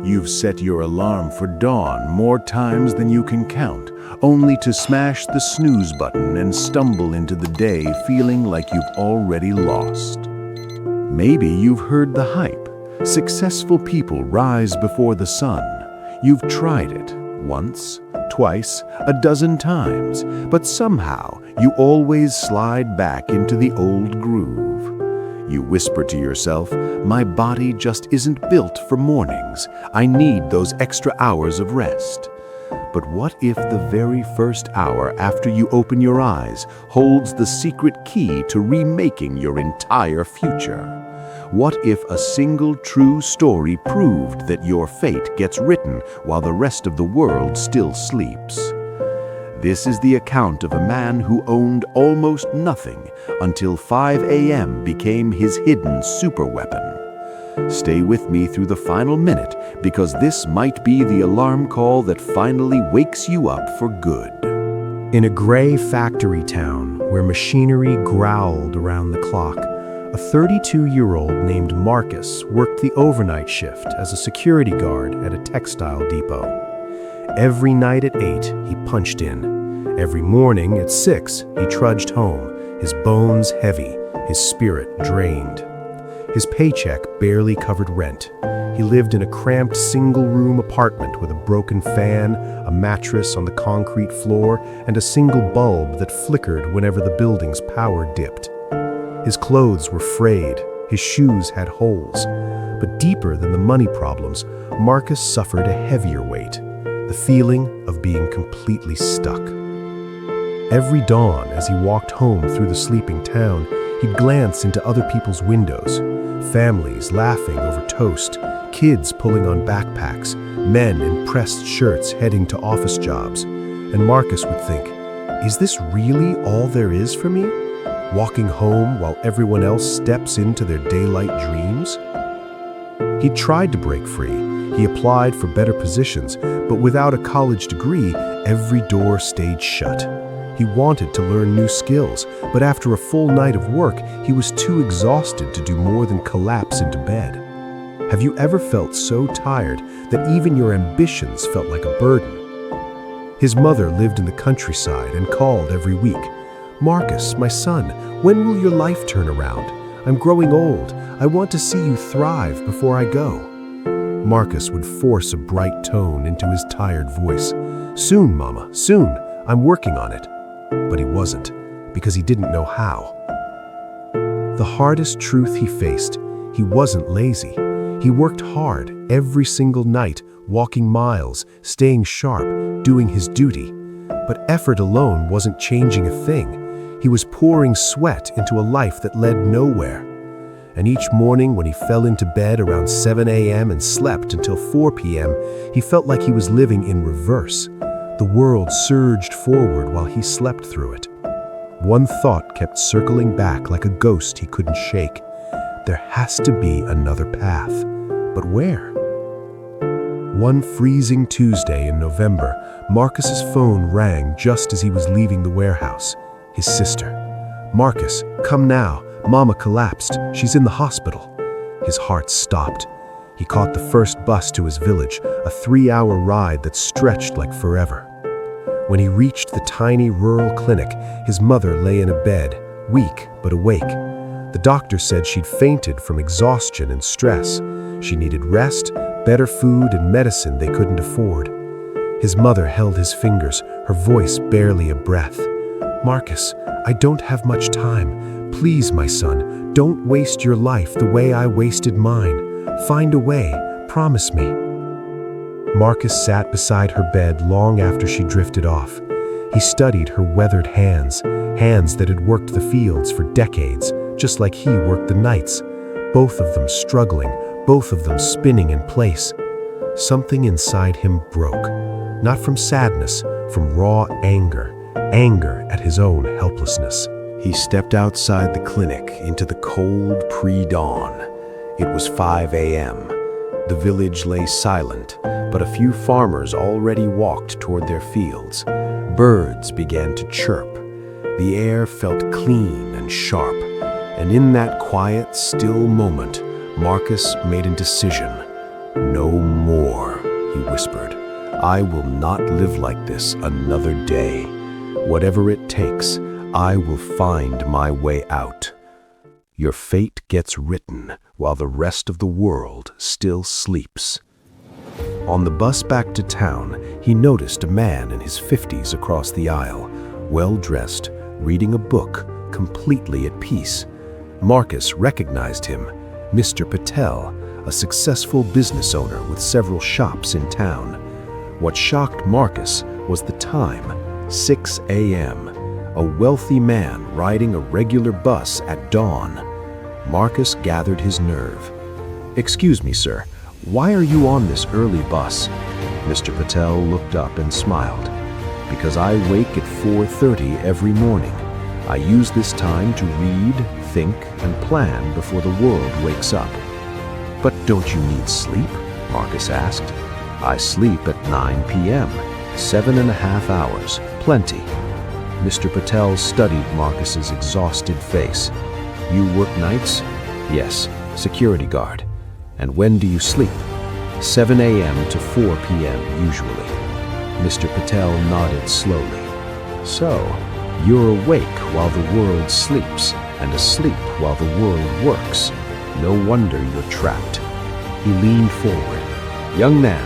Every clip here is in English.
You've set your alarm for dawn more times than you can count, only to smash the snooze button and stumble into the day feeling like you've already lost. Maybe you've heard the hype. Successful people rise before the sun. You've tried it once, twice, a dozen times, but somehow you always slide back into the old groove. You whisper to yourself, "My body just isn't built for mornings. I need those extra hours of rest." But what if the very first hour after you open your eyes holds the secret key to remaking your entire future? What if a single true story proved that your fate gets written while the rest of the world still sleeps? This is the account of a man who owned almost nothing until 5 a.m. became his hidden superweapon. Stay with me through the final minute, because this might be the alarm call that finally wakes you up for good. In a gray factory town where machinery growled around the clock, a 32-year-old named Marcus worked the overnight shift as a security guard at a textile depot. Every night at 8, he punched in. Every morning at 6, he trudged home, his bones heavy, his spirit drained. His paycheck barely covered rent. He lived in a cramped single-room apartment with a broken fan, a mattress on the concrete floor, and a single bulb that flickered whenever the building's power dipped. His clothes were frayed, his shoes had holes. But deeper than the money problems, Marcus suffered a heavier weight, the feeling of being completely stuck. Every dawn, as he walked home through the sleeping town, he'd glance into other people's windows, families laughing over toast, kids pulling on backpacks, men in pressed shirts heading to office jobs. And Marcus would think, is this really all there is for me? Walking home while everyone else steps into their daylight dreams? He tried to break free. He applied for better positions, but without a college degree, every door stayed shut. He wanted to learn new skills, but after a full night of work, he was too exhausted to do more than collapse into bed. Have you ever felt so tired that even your ambitions felt like a burden? His mother lived in the countryside and called every week. "Marcus, my son, when will your life turn around? I'm growing old. I want to see you thrive before I go." Marcus would force a bright tone into his tired voice. "Soon, Mama, soon. I'm working on it." But he wasn't, because he didn't know how. The hardest truth he faced, he wasn't lazy. He worked hard every single night, walking miles, staying sharp, doing his duty. But effort alone wasn't changing a thing. He was pouring sweat into a life that led nowhere. And each morning when he fell into bed around 7 a.m. and slept until 4 p.m., he felt like he was living in reverse. The world surged forward while he slept through it. One thought kept circling back like a ghost he couldn't shake. There has to be another path. But where? One freezing Tuesday in November, Marcus's phone rang just as he was leaving the warehouse. His sister. "Marcus, come now. Mama collapsed. She's in the hospital." His heart stopped. He caught the first bus to his village, a 3-hour ride that stretched like forever. When he reached the tiny rural clinic, his mother lay in a bed, weak but awake. The doctor said she'd fainted from exhaustion and stress. She needed rest, better food, and medicine they couldn't afford. His mother held his fingers, her voice barely a breath. "Marcus, I don't have much time. Please, my son, don't waste your life the way I wasted mine. Find a way, promise me." Marcus sat beside her bed long after she drifted off. He studied her weathered hands, hands that had worked the fields for decades, just like he worked the nights, both of them struggling, both of them spinning in place. Something inside him broke, not from sadness, from raw anger, anger at his own helplessness. He stepped outside the clinic into the cold pre-dawn. It was 5 a.m. The village lay silent, but a few farmers already walked toward their fields. Birds began to chirp. The air felt clean and sharp, and in that quiet, still moment, Marcus made a decision. "No more," he whispered. "I will not live like this another day. Whatever it takes, I will find my way out." Your fate gets written while the rest of the world still sleeps. On the bus back to town, he noticed a man in his 50s across the aisle, well-dressed, reading a book, completely at peace. Marcus recognized him, Mr. Patel, a successful business owner with several shops in town. What shocked Marcus was the time, 6 a.m., a wealthy man riding a regular bus at dawn. Marcus gathered his nerve. "Excuse me, sir, why are you on this early bus?" Mr. Patel looked up and smiled. "Because I wake at 4:30 every morning. I use this time to read, think, and plan before the world wakes up." "But don't you need sleep?" Marcus asked. "I sleep at 9 p.m., 7.5 hours, plenty." Mr. Patel studied Marcus's exhausted face. "You work nights?" "Yes, security guard." "And when do you sleep?" 7 a.m. to 4 p.m. usually. Mr. Patel nodded slowly. "So, you're awake while the world sleeps, and asleep while the world works. No wonder you're trapped." He leaned forward. "Young man,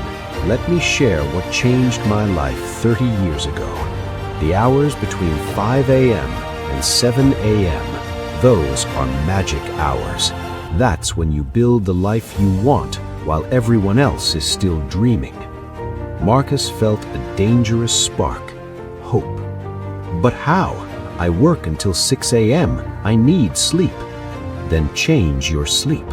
let me share what changed my life 30 years ago. The hours between 5 a.m. and 7 a.m., those are magic hours. That's when you build the life you want while everyone else is still dreaming." Marcus felt a dangerous spark, hope. "But how? I work until 6 a.m. I need sleep." "Then change your sleep.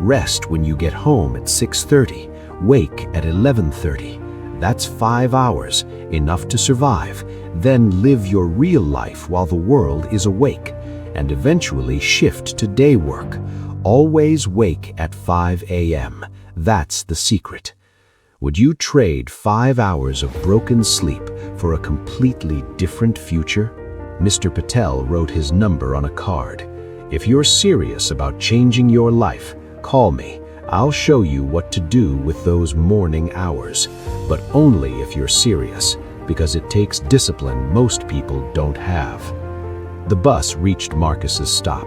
Rest when you get home at 6:30. Wake at 11:30. That's 5 hours, enough to survive. Then live your real life while the world is awake, and eventually shift to day work. Always wake at 5 a.m. That's the secret." Would you trade 5 hours of broken sleep for a completely different future? Mr. Patel wrote his number on a card. "If you're serious about changing your life, call me. I'll show you what to do with those morning hours. But only if you're serious, because it takes discipline most people don't have." The bus reached Marcus's stop.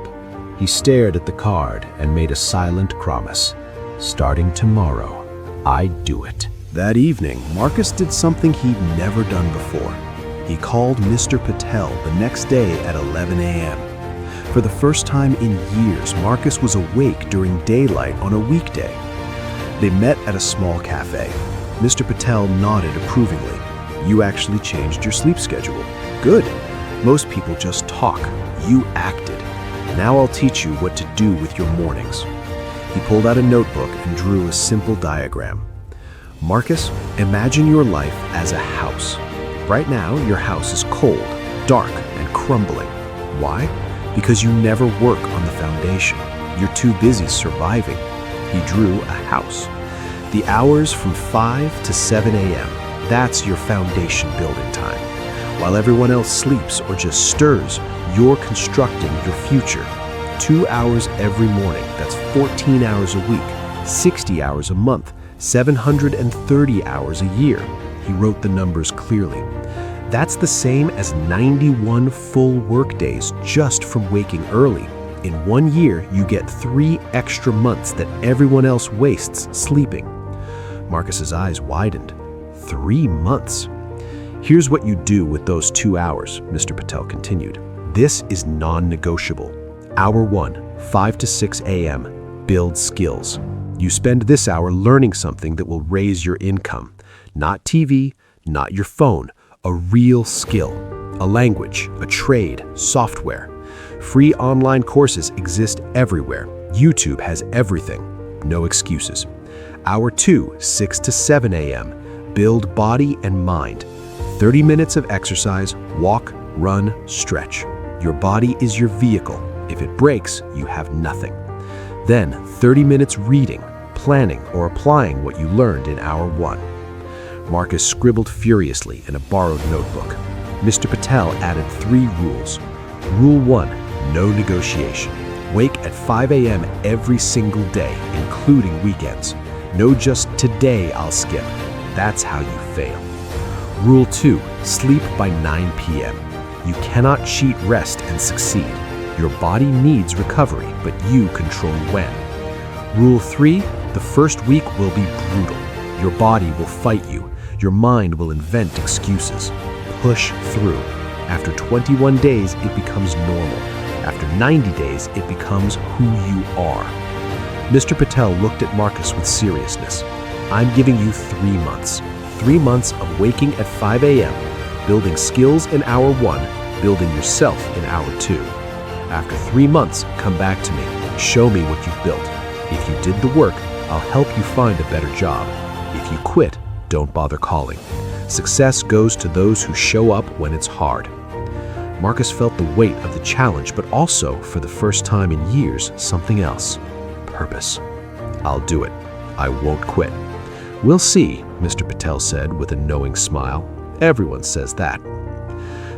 He stared at the card and made a silent promise. "Starting tomorrow, I'd do it." That evening, Marcus did something he'd never done before. He called Mr. Patel the next day at 11 a.m. For the first time in years, Marcus was awake during daylight on a weekday. They met at a small cafe. Mr. Patel nodded approvingly. "You actually changed your sleep schedule. Good. Most people just talk. You acted. Now I'll teach you what to do with your mornings." He pulled out a notebook and drew a simple diagram. "Marcus, imagine your life as a house. Right now, your house is cold, dark, and crumbling. Why? Because you never work on the foundation. You're too busy surviving." He drew a house. The hours from 5 to 7 a.m., that's your foundation building time. While everyone else sleeps or just stirs, you're constructing your future. 2 hours every morning, that's 14 hours a week, 60 hours a month, 730 hours a year. He wrote the numbers clearly. That's the same as 91 full workdays just from waking early. In 1 year, you get 3 extra months that everyone else wastes sleeping. Marcus's eyes widened. 3 months. "Here's what you do with those 2 hours, Mr. Patel continued. This is non-negotiable. Hour 1, 5 to 6 a.m., build skills. You spend this hour learning something that will raise your income. Not TV, not your phone, a real skill. A language, a trade, software. Free online courses exist everywhere. YouTube has everything. No excuses. Hour 2, 6 to 7 a.m., build body and mind. 30 minutes of exercise, walk, run, stretch. Your body is your vehicle. If it breaks, you have nothing. Then 30 minutes reading, planning, or applying what you learned in hour 1. Marcus scribbled furiously in a borrowed notebook. Mr. Patel added 3 rules. Rule 1, no negotiation. Wake at 5 a.m. every single day, including weekends. No just today I'll skip. That's how you fail. Rule 2, sleep by 9 p.m. You cannot cheat rest and succeed. Your body needs recovery, but you control when. Rule 3, the first week will be brutal. Your body will fight you. Your mind will invent excuses. Push through. After 21 days, it becomes normal. After 90 days, it becomes who you are. Mr. Patel looked at Marcus with seriousness. I'm giving you 3 months. 3 months of waking at 5 a.m., building skills in hour 1, building yourself in hour 2. After 3 months, come back to me. Show me what you've built. If you did the work, I'll help you find a better job. If you quit, don't bother calling. Success goes to those who show up when it's hard. Marcus felt the weight of the challenge, but also, for the first time in years, something else. Purpose. I'll do it. I won't quit. We'll see, Mr. Patel said with a knowing smile. Everyone says that.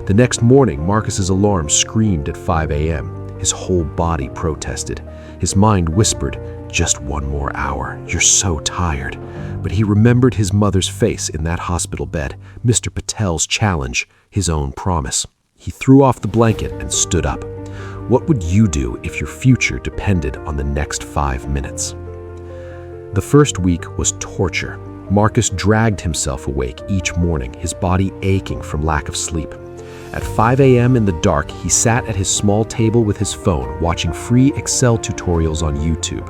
The next morning, Marcus's alarm screamed at 5 a.m. His whole body protested. His mind whispered, just 1 more hour. You're so tired. But he remembered his mother's face in that hospital bed, Mr. Patel's challenge, his own promise. He threw off the blanket and stood up. What would you do if your future depended on the next 5 minutes? The first week was torture. Marcus dragged himself awake each morning, his body aching from lack of sleep. At 5 a.m. in the dark, he sat at his small table with his phone, watching free Excel tutorials on YouTube.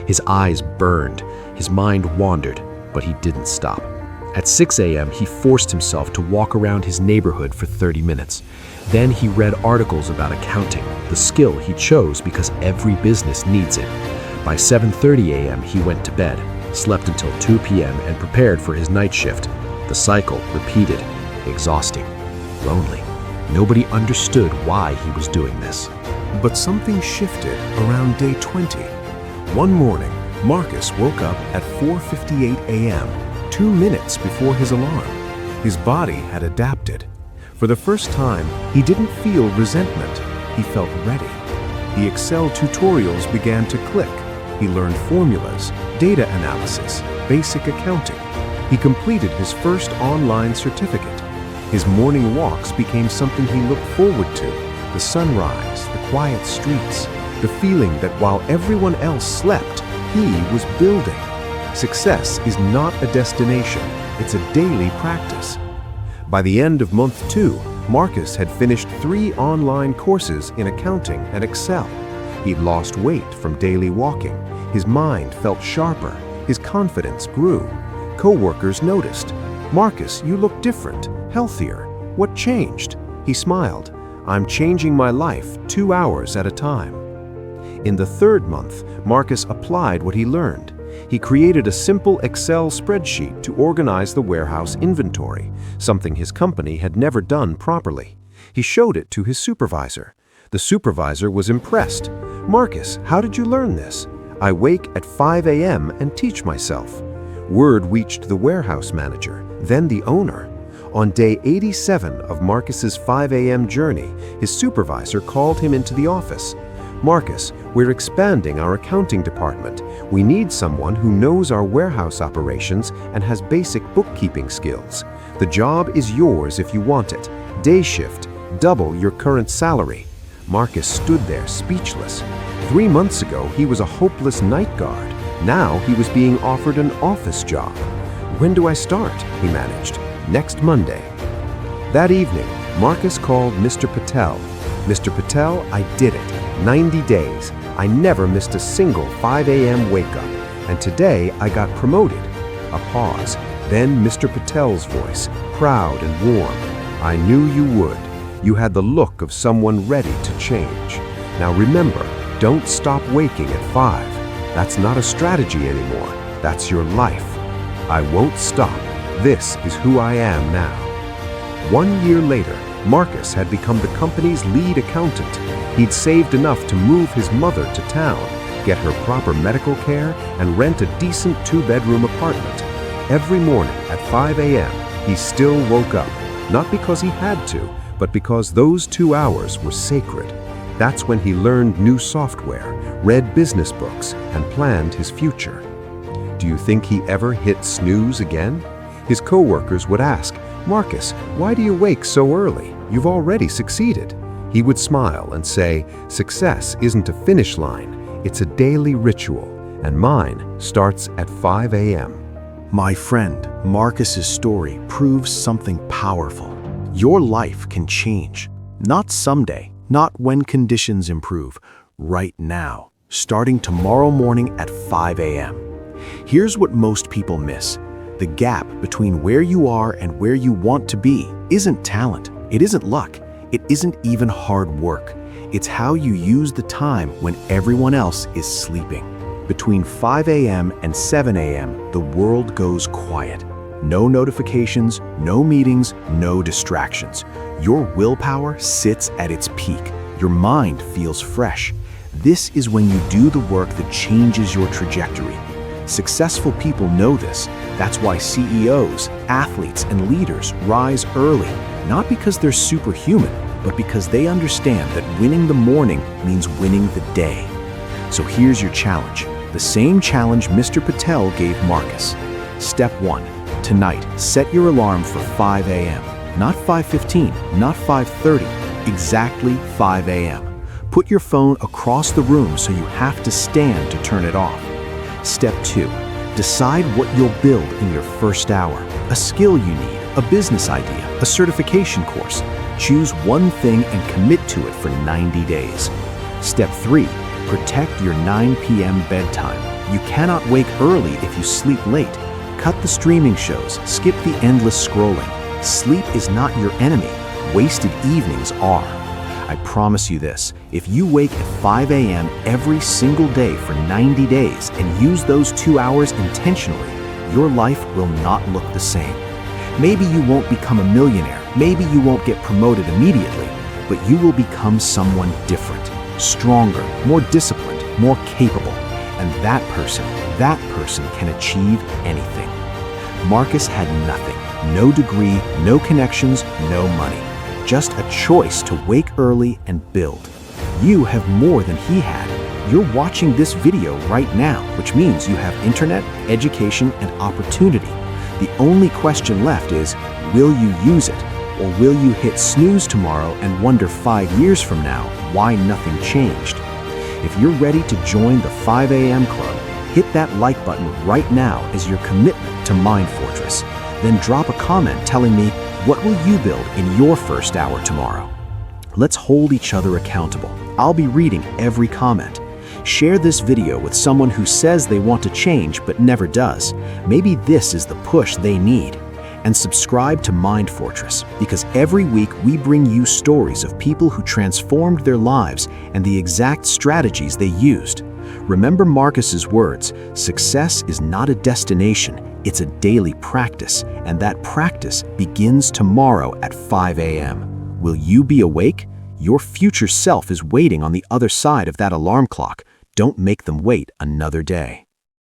His eyes burned, his mind wandered, but he didn't stop. At 6 a.m., he forced himself to walk around his neighborhood for 30 minutes. Then he read articles about accounting, the skill he chose because every business needs it. By 7:30 a.m., he went to bed, slept until 2 p.m., and prepared for his night shift. The cycle repeated, exhausting, lonely. Nobody understood why he was doing this. But something shifted around day 20. One morning, Marcus woke up at 4:58 a.m., 2 minutes before his alarm. His body had adapted. For the first time, he didn't feel resentment. He felt ready. The Excel tutorials began to click. He learned formulas, data analysis, basic accounting. He completed his first online certificate. His morning walks became something he looked forward to. The sunrise, the quiet streets, the feeling that while everyone else slept, he was building. Success is not a destination, it's a daily practice. By the end of month 2, Marcus had finished 3 online courses in accounting and Excel. He'd lost weight from daily walking. His mind felt sharper. His confidence grew. Co-workers noticed. Marcus, you look different, healthier. What changed? He smiled. I'm changing my life 2 hours at a time. In the 3rd month, Marcus applied what he learned. He created a simple Excel spreadsheet to organize the warehouse inventory, something his company had never done properly. He showed it to his supervisor. The supervisor was impressed. Marcus, how did you learn this? I wake at 5 a.m. and teach myself. Word reached the warehouse manager, then the owner. On day 87 of Marcus's 5 a.m. journey, his supervisor called him into the office. Marcus, we're expanding our accounting department. We need someone who knows our warehouse operations and has basic bookkeeping skills. The job is yours if you want it. Day shift, double your current salary. Marcus stood there speechless. 3 months ago, he was a hopeless night guard. Now he was being offered an office job. When do I start? He managed. Next Monday. That evening, Marcus called Mr. Patel. Mr. Patel, I did it. 90 days. I never missed a single 5 a.m. wake-up. And today, I got promoted. A pause. Then Mr. Patel's voice, proud and warm. I knew you would. You had the look of someone ready to change. Now remember, don't stop waking at 5. That's not a strategy anymore. That's your life. I won't stop. This is who I am now. 1 year later, Marcus had become the company's lead accountant. He'd saved enough to move his mother to town, get her proper medical care, and rent a decent 2-bedroom apartment. Every morning at 5 a.m., he still woke up, not because he had to, but because those 2 hours were sacred. That's when he learned new software, read business books, and planned his future. Do you think he ever hit snooze again? His coworkers would ask, "Marcus, why do you wake so early? You've already succeeded." He would smile and say, "Success isn't a finish line, it's a daily ritual, and mine starts at 5 a.m." My friend, Marcus's story proves something powerful. Your life can change. Not someday, not when conditions improve. Right now, starting tomorrow morning at 5 a.m. Here's what most people miss. The gap between where you are and where you want to be isn't talent. It isn't luck. It isn't even hard work. It's how you use the time when everyone else is sleeping. Between 5 a.m. and 7 a.m., the world goes quiet. No notifications, no meetings, no distractions. Your willpower sits at its peak. Your mind feels fresh. This is when you do the work that changes your trajectory. Successful people know this. That's why CEOs, athletes, and leaders rise early, not because they're superhuman, but because they understand that winning the morning means winning the day. So here's your challenge, the same challenge Mr. Patel gave Marcus. Step 1. Tonight, set your alarm for 5 a.m. Not 5:15, not 5:30, exactly 5 a.m. Put your phone across the room so you have to stand to turn it off. Step 2. Decide what you'll build in your first hour. A skill you need, a business idea, a certification course. Choose one thing and commit to it for 90 days. Step 3. Protect your 9 p.m. bedtime. You cannot wake early if you sleep late. Cut the streaming shows, skip the endless scrolling. Sleep is not your enemy. Wasted evenings are. I promise you this, if you wake at 5 a.m. every single day for 90 days and use those 2 hours intentionally, your life will not look the same. Maybe you won't become a millionaire, maybe you won't get promoted immediately, but you will become someone different, stronger, more disciplined, more capable. And that person can achieve anything. Marcus had nothing, no degree, no connections, no money. Just a choice to wake early and build. You have more than he had. You're watching this video right now, which means you have internet, education, and opportunity. The only question left is, will you use it? Or will you hit snooze tomorrow and wonder 5 years from now why nothing changed? If you're ready to join the 5 a.m. club, hit that like button right now as your commitment to Mind Fortress. Then drop a comment telling me, what will you build in your first hour tomorrow? Let's hold each other accountable. I'll be reading every comment. Share this video with someone who says they want to change but never does. Maybe this is the push they need. And subscribe to Mind Fortress, because every week we bring you stories of people who transformed their lives and the exact strategies they used. Remember Marcus's words, success is not a destination, it's a daily practice, and that practice begins tomorrow at 5 a.m. Will you be awake? Your future self is waiting on the other side of that alarm clock. Don't make them wait another day.